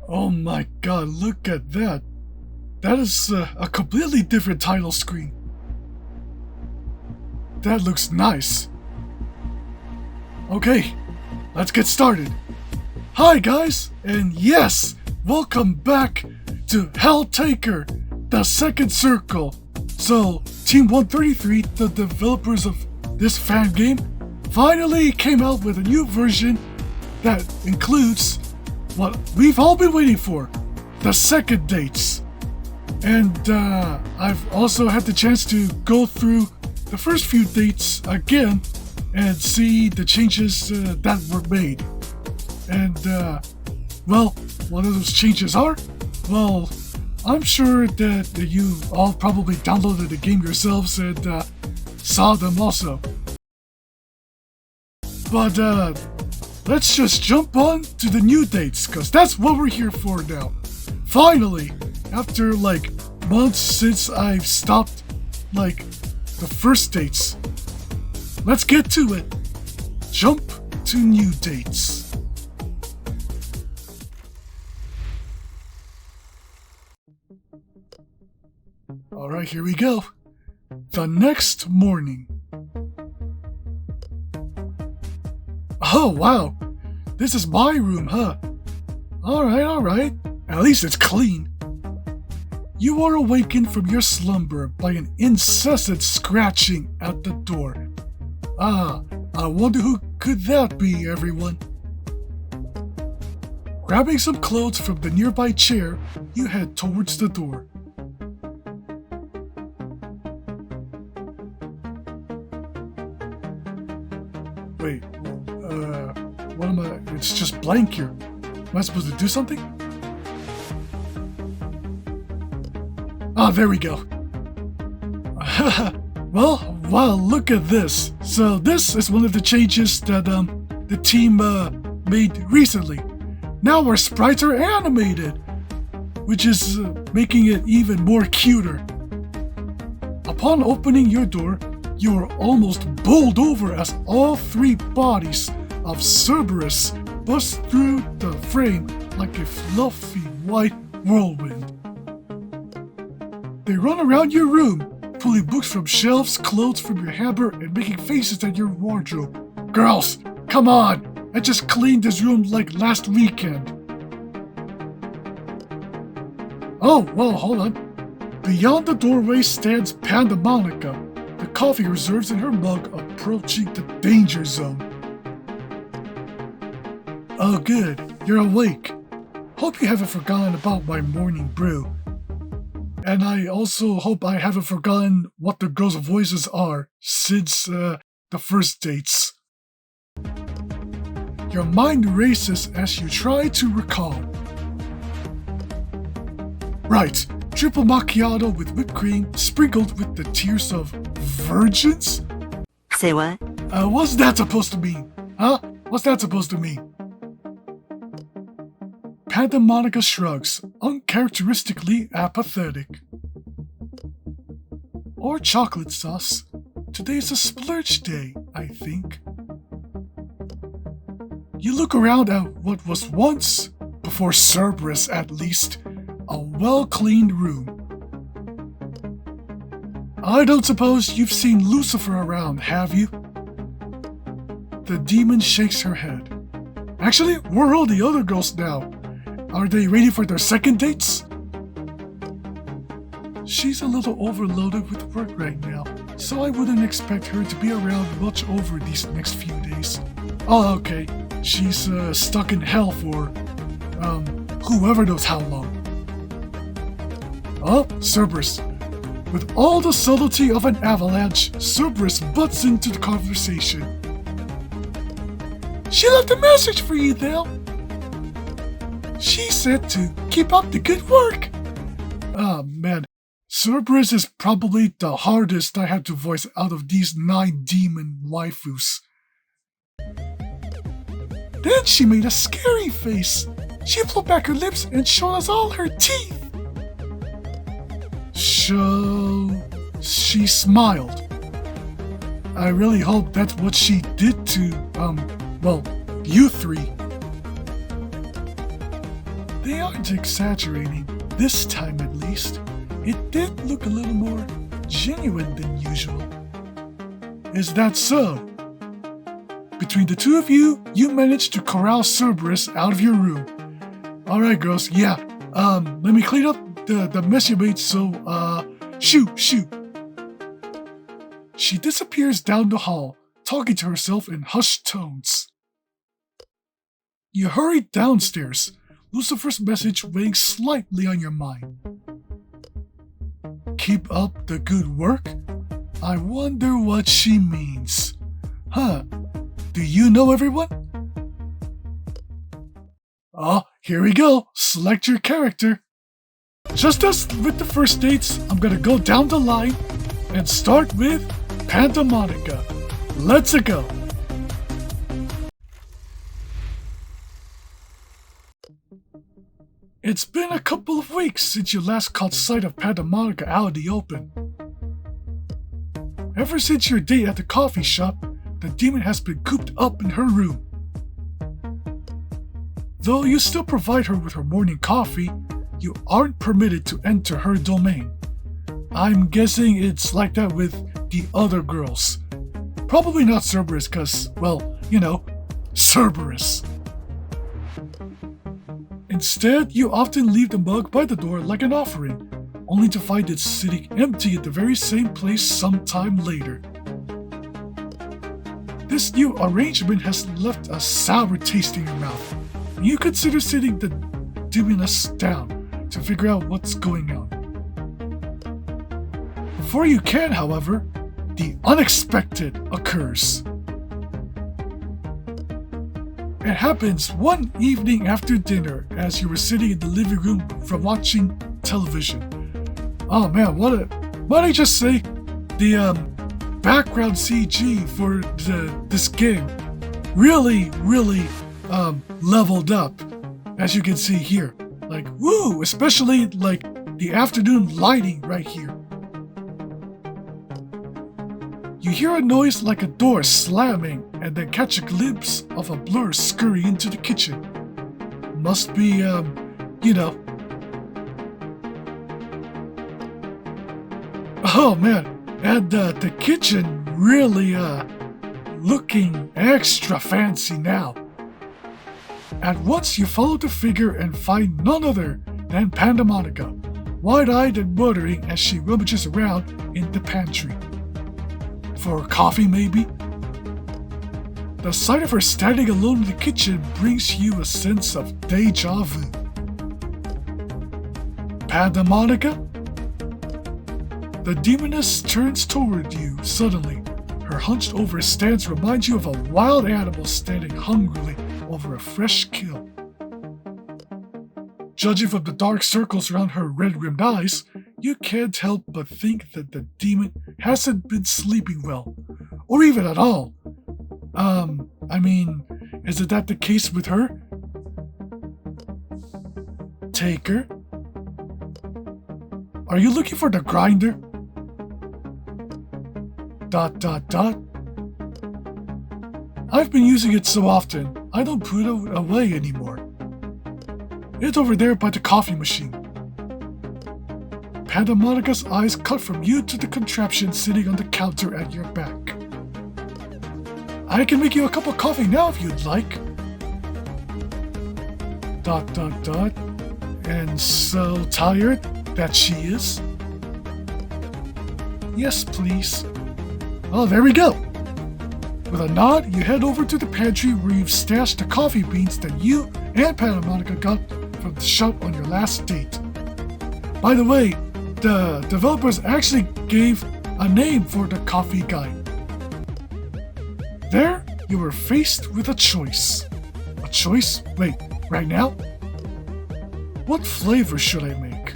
Oh my god, look at that. That is a completely different title screen. That looks nice. Okay, let's get started. Hi guys, and yes, welcome back to Helltaker, the second circle. So, Team 133, the developers of this fan game, finally came out with a new version that includes what we've all been waiting for, the second dates. And I've also had the chance to go through the first few dates again and see the changes that were made. And, well, what those changes are? Well, I'm sure that you all probably downloaded the game yourselves and saw them also. But let's just jump on to the new dates, because that's what we're here for now. Finally, after like months since I've stopped like the first dates, let's get to it. Jump to new dates. Alright, here we go. The next morning. Oh wow, this is my room, huh? Alright. At least it's clean. You are awakened from your slumber by an incessant scratching at the door. Ah, I wonder who could that be, everyone? Grabbing some clothes from the nearby chair, you head towards the door. Wait, what am I? It's just blank here. Am I supposed to do something? Ah, there we go. Well, wow, look at this. So this is one of the changes that the team made recently. Now our sprites are animated, which is making it even more cuter. Upon opening your door, you are almost bowled over as all three bodies of Cerberus bust through the frame like a fluffy white whirlwind. They run around your room, pulling books from shelves, clothes from your hamper, and making faces at your wardrobe. Girls, come on! I just cleaned this room like last weekend. Oh, well, hold on. Beyond the doorway stands Pandemonica, the coffee reserves in her mug approaching the danger zone. Oh good, you're awake. Hope you haven't forgotten about my morning brew. And I also hope I haven't forgotten what the girls' voices are since the first dates. Your mind races as you try to recall. Right, triple macchiato with whipped cream sprinkled with the tears of virgins? Say what? What's that supposed to mean? Huh? What's that supposed to mean? Pandemonica shrugs, uncharacteristically apathetic. Or chocolate sauce. Today's a splurge day, I think. You look around at what was once, before Cerberus at least, a well-cleaned room. I don't suppose you've seen Lucifer around, have you? The demon shakes her head. Actually, where are all the other girls now? Are they ready for their second dates? She's a little overloaded with work right now, so I wouldn't expect her to be around much over these next few days. Oh, okay. She's stuck in hell for, whoever knows how long. Oh, Cerberus. With all the subtlety of an avalanche, Cerberus butts into the conversation. She left a message for you, Dale. She said to keep up the good work. Ah, man. Cerberus is probably the hardest I had to voice out of these 9 demon waifus. Then she made a scary face. She pulled back her lips and showed us all her teeth. She smiled. I really hope that's what she did to, well, you three. they aren't exaggerating, this time at least. It did look a little more genuine than usual. Is that so? Between the two of you, you managed to corral Cerberus out of your room. Alright girls, yeah, let me clean up the mess you made, so, shoot. She disappears down the hall, talking to herself in hushed tones. You hurry downstairs, Lucifer's message weighing slightly on your mind. Keep up the good work? I wonder what she means. Huh, do you know everyone? Oh, here we go. Select your character. Just as with the first dates, I'm gonna go down the line and start with Pandemonica. Let's go. It's been a couple of weeks since you last caught sight of Pandemonica out in the open. Ever since your date at the coffee shop, the demon has been cooped up in her room. Though you still provide her with her morning coffee, you aren't permitted to enter her domain. I'm guessing it's like that with the other girls. Probably not Cerberus cause, well, you know, Cerberus. Instead, you often leave the mug by the door like an offering, only to find it sitting empty at the very same place sometime later. This new arrangement has left a sour taste in your mouth, and you consider sitting the demoness down to figure out what's going on. Before you can, however, the unexpected occurs. It happens one evening after dinner as you were sitting in the living room from watching television. Oh man, what did I just say? The background CG for this game really leveled up, as you can see here. Like, woo! Especially like the afternoon lighting right here. You hear a noise like a door slamming and then catch a glimpse of a blur scurry into the kitchen. Must be, you know. Oh man, and the kitchen really, looking extra fancy now. At once you follow the figure and find none other than Pandemonica, wide-eyed and muttering as she rummages around in the pantry. For coffee, maybe? The sight of her standing alone in the kitchen brings you a sense of deja vu. Pandemonica? The demoness turns toward you suddenly. Her hunched over stance reminds you of a wild animal standing hungrily over a fresh kill. Judging from the dark circles around her red-rimmed eyes, you can't help but think that the demon hasn't been sleeping well, or even at all. I mean, isn't that the case with her? Taker? Are you looking for the grinder? ... I've been using it so often, I don't put it away anymore. It's over there by the coffee machine. Pandemonica's eyes cut from you to the contraption sitting on the counter at your back. I can make you a cup of coffee now if you'd like. ... And so tired that she is? Yes, please. Oh, there we go. With a nod, you head over to the pantry where you've stashed the coffee beans that you and Pandemonica got from the shop on your last date. By the way, the developers actually gave a name for the coffee guy. There, you were faced with a choice. A choice? Wait, right now? What flavor should I make?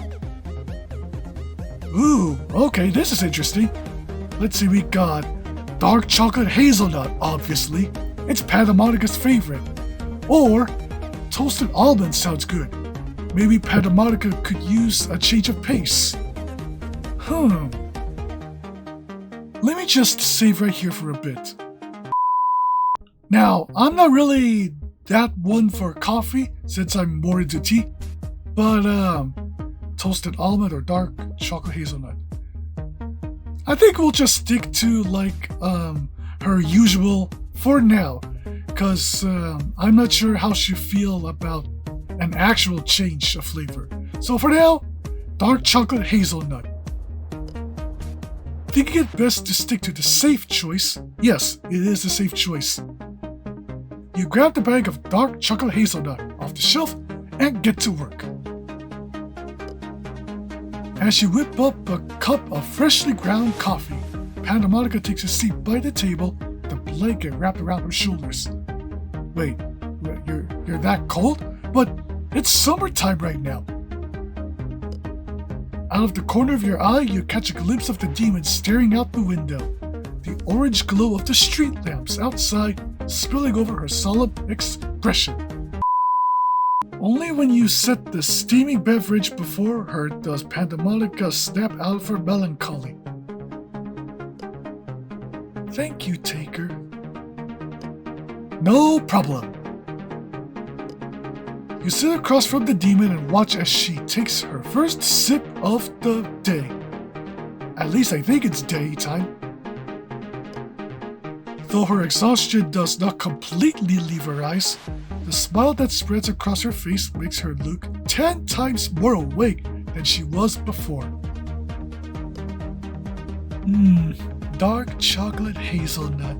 Ooh, okay, this is interesting. Let's see, we got dark chocolate hazelnut, obviously. It's Pandemonica's favorite. Or toasted almond sounds good. Maybe Pandemonica could use a change of pace. Let me just save right here for a bit. Now, I'm not really that one for coffee since I'm more into tea, but toasted almond or dark chocolate hazelnut. I think we'll just stick to like her usual for now, cause I'm not sure how she feel about an actual change of flavor. So for now, dark chocolate hazelnut. Thinking it best to stick to the safe choice, yes, it is the safe choice. You grab the bag of dark chocolate hazelnut off the shelf and get to work. As you whip up a cup of freshly ground coffee, Pandemonica takes a seat by the table, the blanket wrapped around her shoulders. Wait, you're that cold? But it's summertime right now. Out of the corner of your eye, you catch a glimpse of the demon staring out the window, the orange glow of the street lamps outside spilling over her solemn expression. Only when you set the steaming beverage before her does Pandemonica snap out of her melancholy. Thank you, Taker. No problem. You sit across from the demon and watch as she takes her first sip of the day. At least I think it's daytime. Though her exhaustion does not completely leave her eyes, the smile that spreads across her face makes her look 10 times more awake than she was before. Dark chocolate hazelnut.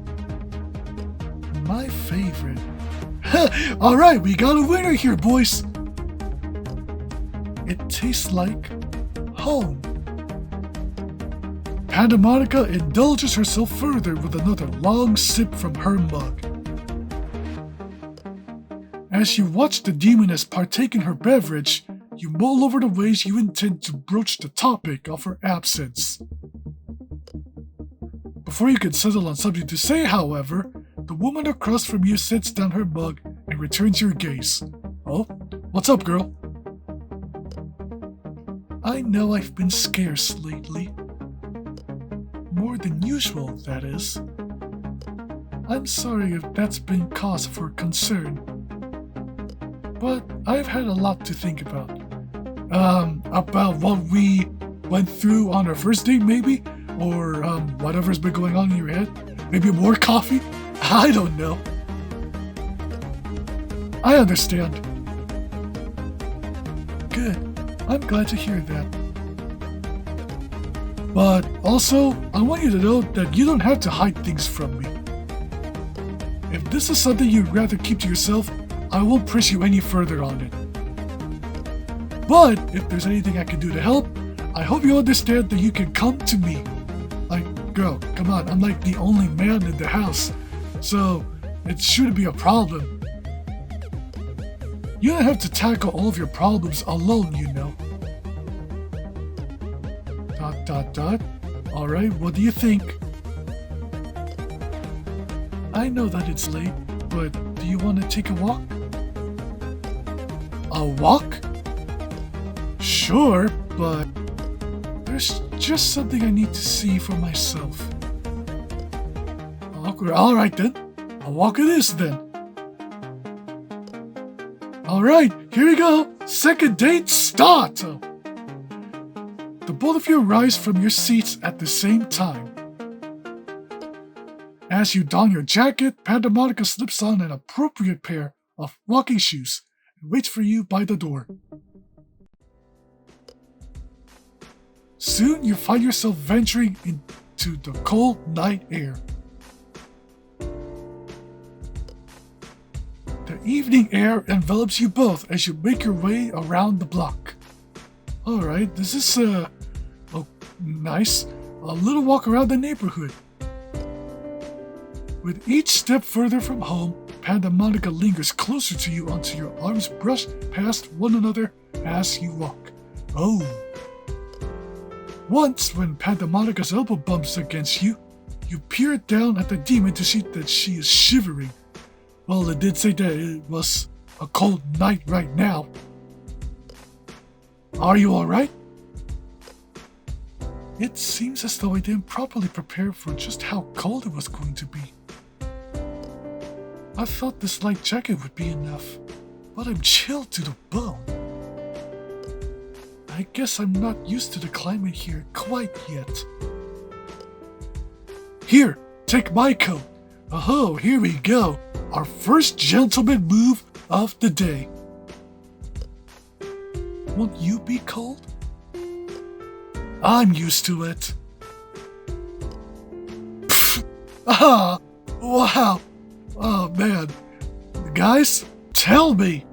My favorite. Alright, we got a winner here, boys! It tastes like home. Pandemonica indulges herself further with another long sip from her mug. As you watch the demoness partake in her beverage, you mull over the ways you intend to broach the topic of her absence. Before you can settle on something to say, however, the woman across from you sets down her mug and returns your gaze. Oh, what's up, girl? I know I've been scarce lately. More than usual, that is. I'm sorry if that's been cause for concern. But I've had a lot to think about. About what we went through on our first date, maybe? Or, whatever's been going on in your head? Maybe more coffee? I don't know. I understand. Good. I'm glad to hear that. But also, I want you to know that you don't have to hide things from me. If this is something you'd rather keep to yourself, I won't press you any further on it. But if there's anything I can do to help, I hope you understand that you can come to me. Like, girl, come on, I'm like the only man in the house, so it shouldn't be a problem. You don't have to tackle all of your problems alone, you know. ... Alright, what do you think? I know that it's late, but do you want to take a walk? A walk? Sure, but there's just something I need to see for myself. Alright then, a walk it is then. Alright, here we go. Second date start! The both of you rise from your seats at the same time. As you don your jacket, Pandemonica slips on an appropriate pair of walking shoes and waits for you by the door. Soon you find yourself venturing into the cold night air. The evening air envelops you both as you make your way around the block. Alright, this is nice. A little walk around the neighborhood. With each step further from home, Pandemonica lingers closer to you until your arms brush past one another as you walk. Oh. Once, when Pandemonica's elbow bumps against you, you peer down at the demon to see that she is shivering. Well, it did say that it was a cold night right now. Are you alright? It seems as though I didn't properly prepare for just how cold it was going to be. I thought this light jacket would be enough, but I'm chilled to the bone. I guess I'm not used to the climate here quite yet. Here, take my coat. Oh, here we go. Our first gentleman move of the day. Won't you be cold? I'm used to it. Pfft. Ah, wow. Oh man. Guys, tell me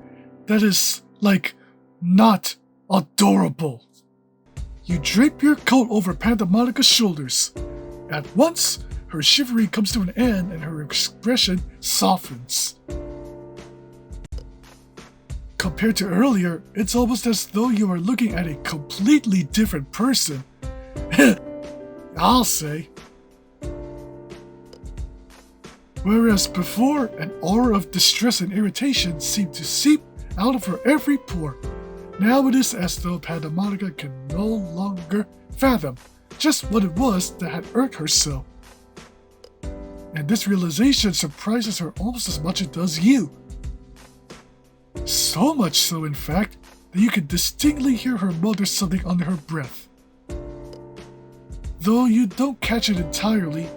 that is, like, not adorable. You drape your coat over Pandemonica's shoulders. At once, her shivering comes to an end and her expression softens. Compared to earlier, it's almost as though you are looking at a completely different person. I'll say. Whereas before, an aura of distress and irritation seemed to seep out of her every pore. Now it is as though Pandemonica can no longer fathom just what it was that had irked her so. And this realization surprises her almost as much as it does you. So much so, in fact, that you can distinctly hear her mutter something under her breath. Though you don't catch it entirely,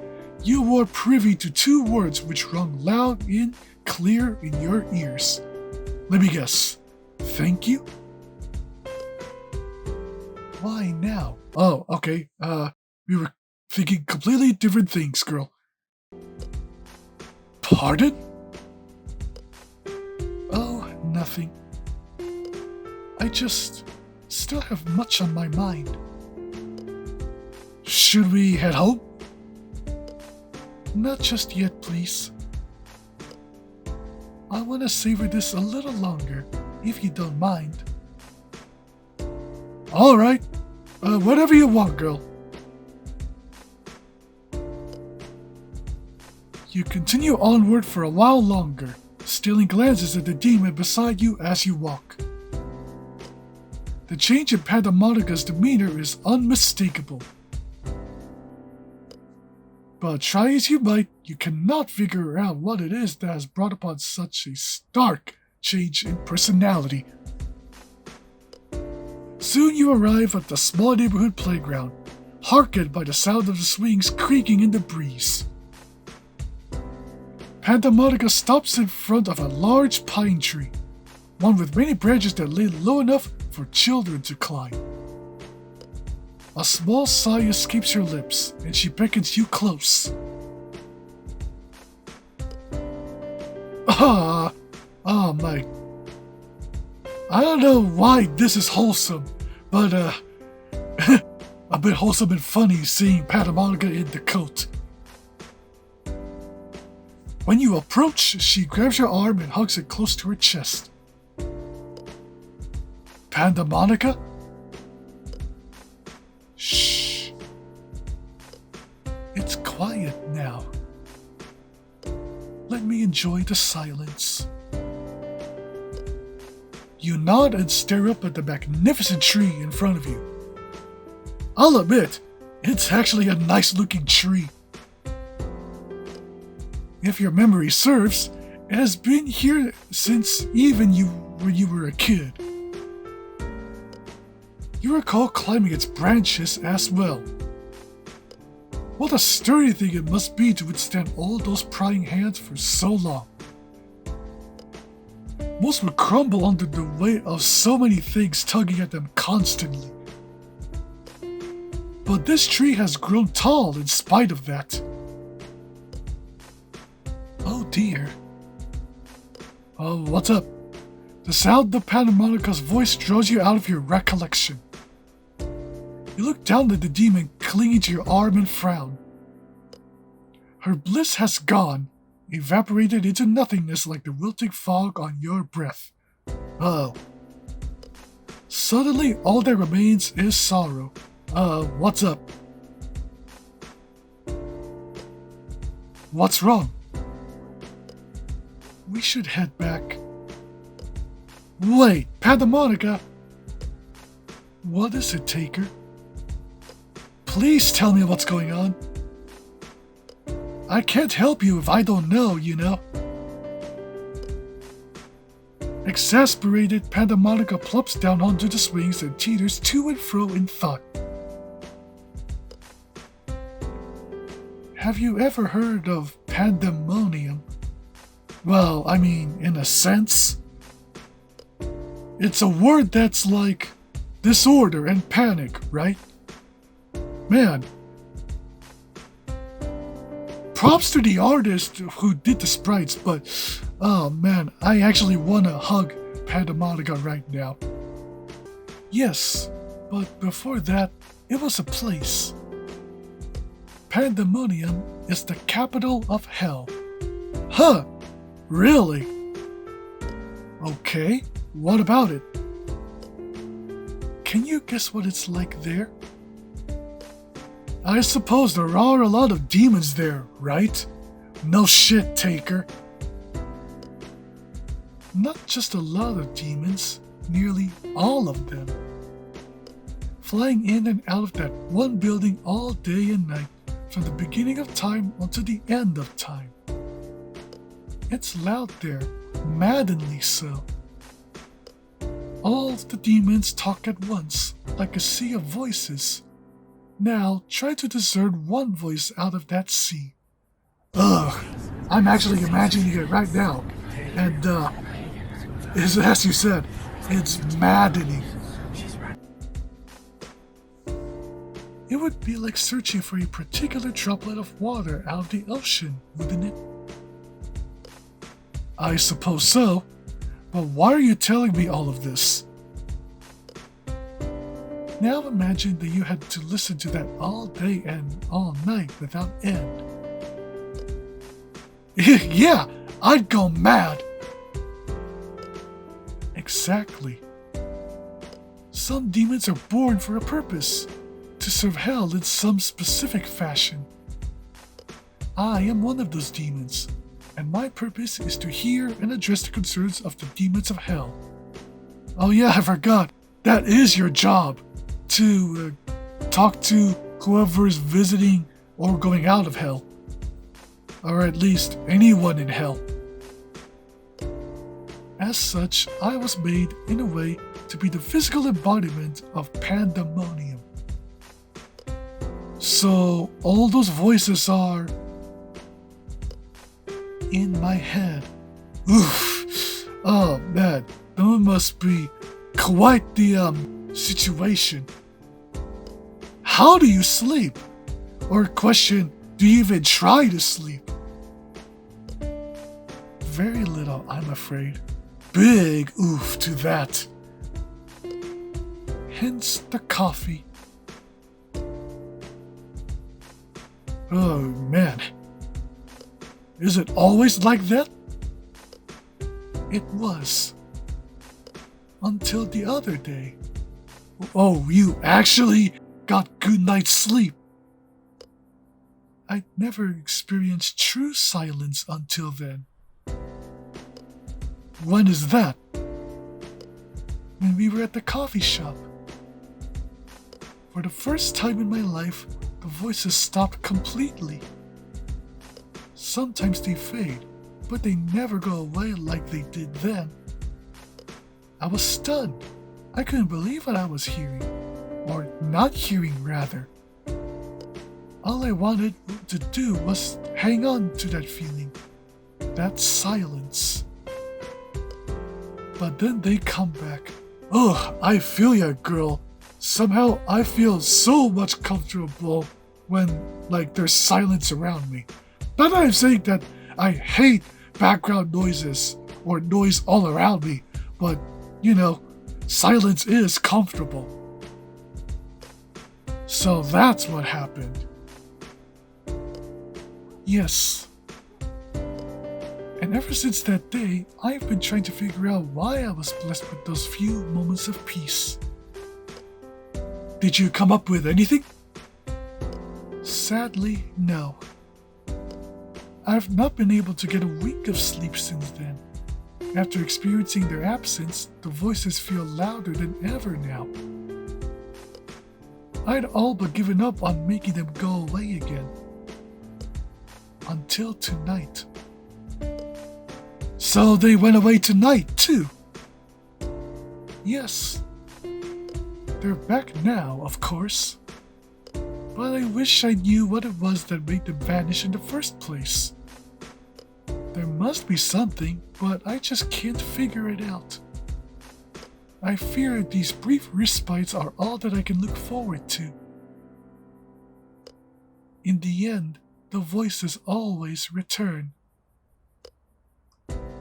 you are privy to two words which rung loud and clear in your ears. Let me guess. Thank you? Why now? Oh, okay. We were thinking completely different things, girl. Pardon? Oh, nothing. I just still have much on my mind. Should we head home? Not just yet, please. I want to savor this a little longer, if you don't mind. Alright. Whatever you want, girl. You continue onward for a while longer, stealing glances at the demon beside you as you walk. The change in Pandemonica's demeanor is unmistakable. But try as you might, you cannot figure out what it is that has brought upon such a stark change in personality. Soon you arrive at the small neighborhood playground, hearkened by the sound of the swings creaking in the breeze. Pandemonica stops in front of a large pine tree, one with many branches that lay low enough for children to climb. A small sigh escapes her lips, and she beckons you close. Oh my. I don't know why this is wholesome, but a bit wholesome and funny seeing Pandemonica in the coat. When you approach, she grabs your arm and hugs it close to her chest. Pandemonica? Shh. It's quiet now. Let me enjoy the silence. You nod and stare up at the magnificent tree in front of you. I'll admit, it's actually a nice-looking tree. If your memory serves, it has been here since even when you were a kid. You recall climbing its branches as well. What a sturdy thing it must be to withstand all those prying hands for so long. Most would crumble under the weight of so many things tugging at them constantly. But this tree has grown tall in spite of that. Oh dear. Oh, what's up? The sound of Pandemonica's voice draws you out of your recollection. You look down at the demon clinging to your arm and frown. Her bliss has gone, evaporated into nothingness like the wilting fog on your breath. Oh. Suddenly, all that remains is sorrow. What's up? What's wrong? We should head back. Wait, Pandemonica! What is it, Taker? Please tell me what's going on. I can't help you if I don't know, you know. Exasperated, Pandemonica plops down onto the swings and teeters to and fro in thought. Have you ever heard of pandemonium? Well, I mean, in a sense. It's a word that's like disorder and panic, right? Man. Props to the artist who did the sprites, but oh man, I actually want to hug Pandemonica right now. Yes, but before that, it was a place. Pandemonium is the capital of hell. Huh, really? Okay, what about it? Can you guess what it's like there? I suppose there are a lot of demons there, right? No shit, Taker. Not just a lot of demons, nearly all of them. Flying in and out of that one building all day and night, from the beginning of time until the end of time. It's loud there, maddeningly so. All the demons talk at once, like a sea of voices. Now, try to discern one voice out of that sea. Ugh, I'm actually imagining it right now. And, as you said, it's maddening. It would be like searching for a particular droplet of water out of the ocean, wouldn't it? I suppose so, but why are you telling me all of this? Now imagine that you had to listen to that all day and all night without end. Yeah, I'd go mad! Exactly. Some demons are born for a purpose, to serve hell in some specific fashion. I am one of those demons, and my purpose is to hear and address the concerns of the demons of hell. Oh yeah, I forgot, that is your job. To talk to whoever is visiting or going out of hell. Or at least anyone in hell. As such, I was made, in a way, to be the physical embodiment of pandemonium. So, all those voices are in my head. Oof. Oh man, that must be quite the situation. How do you sleep? Or question, do you even try to sleep? Very little, I'm afraid. Big oof to that. Hence the coffee. Oh man. Is it always like that? It was. Until the other day. Oh, you actually got good night's sleep. I'd never experienced true silence until then. When is that? When we were at the coffee shop. For the first time in my life, the voices stopped completely. Sometimes they fade, but they never go away like they did then. I was stunned. I couldn't believe what I was hearing. Or not hearing, rather. All I wanted to do was hang on to that feeling. That silence. But then they come back. Ugh, I feel ya, girl. Somehow I feel so much comfortable when, there's silence around me. Not that I'm saying that I hate background noises or noise all around me, but, silence is comfortable. So that's what happened. Yes. And ever since that day, I've been trying to figure out why I was blessed with those few moments of peace. Did you come up with anything? Sadly, no. I've not been able to get a wink of sleep since then. After experiencing their absence, the voices feel louder than ever now. I'd all but given up on making them go away again. Until tonight. So they went away tonight, too. Yes, they're back now, of course. But I wish I knew what it was that made them vanish in the first place. There must be something, but I just can't figure it out. I fear these brief respites are all that I can look forward to. In the end, the voices always return.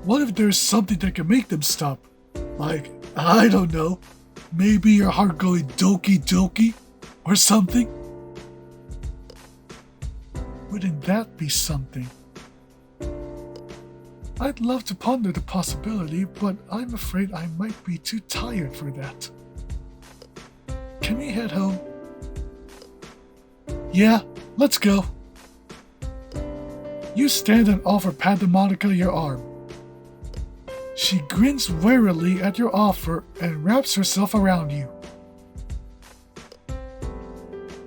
What if there's something that can make them stop? Like, I don't know, maybe your heart going doki doki or something? Wouldn't that be something? I'd love to ponder the possibility, but I'm afraid I might be too tired for that. Can we head home? Yeah, let's go. You stand and offer Pandemonica your arm. She grins warily at your offer and wraps herself around you.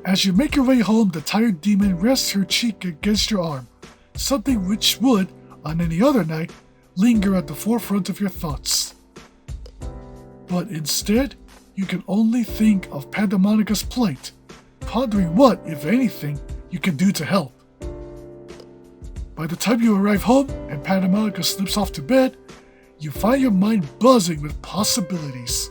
As you make your way home, the tired demon rests her cheek against your arm, something which would, on any other night, linger at the forefront of your thoughts. But instead, you can only think of Pandemonica's plight, pondering what, if anything, you can do to help. By the time you arrive home and Pandemonica slips off to bed, you find your mind buzzing with possibilities.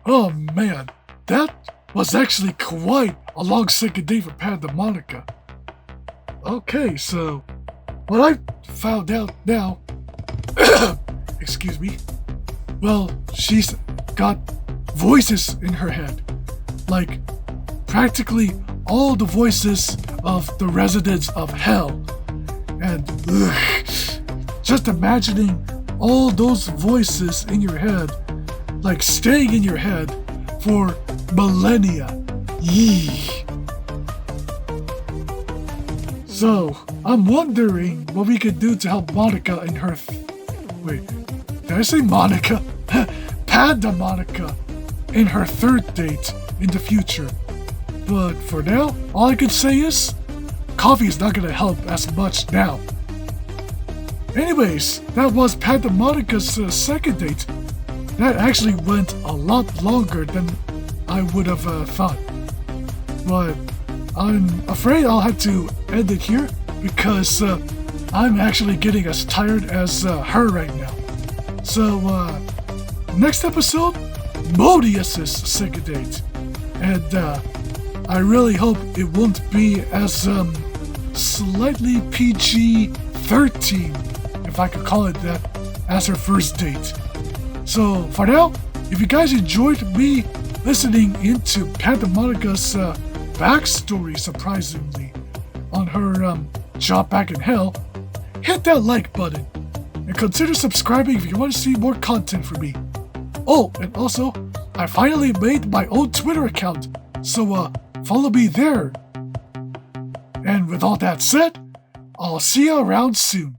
Oh man, that was actually quite a long second day for Pandemonica. Okay, so what I found out now, excuse me, well, she's got voices in her head. Like, practically all the voices of the residents of Hell. And just imagining all those voices in your head, like staying in your head for millennia. Yee. So, I'm wondering what we could do to help Monica in her... Wait, did I say Monica? Pandemonica in her third date in the future. But for now, all I can say is, coffee is not gonna help as much now. Anyways, that was Pandemonica's second date. That actually went a lot longer than I would have thought. But I'm afraid I'll have to end it here because I'm actually getting as tired as her right now. So, next episode, Modius's second date. And I really hope it won't be as slightly PG-13, if I could call it that, as her first date. So for now, if you guys enjoyed me listening into Pandemonica's backstory, surprisingly, on her job back in Hell, hit that like button and consider subscribing if you want to see more content from me. Oh, and also, I finally made my own Twitter account, so follow me there. And with all that said, I'll see you around soon.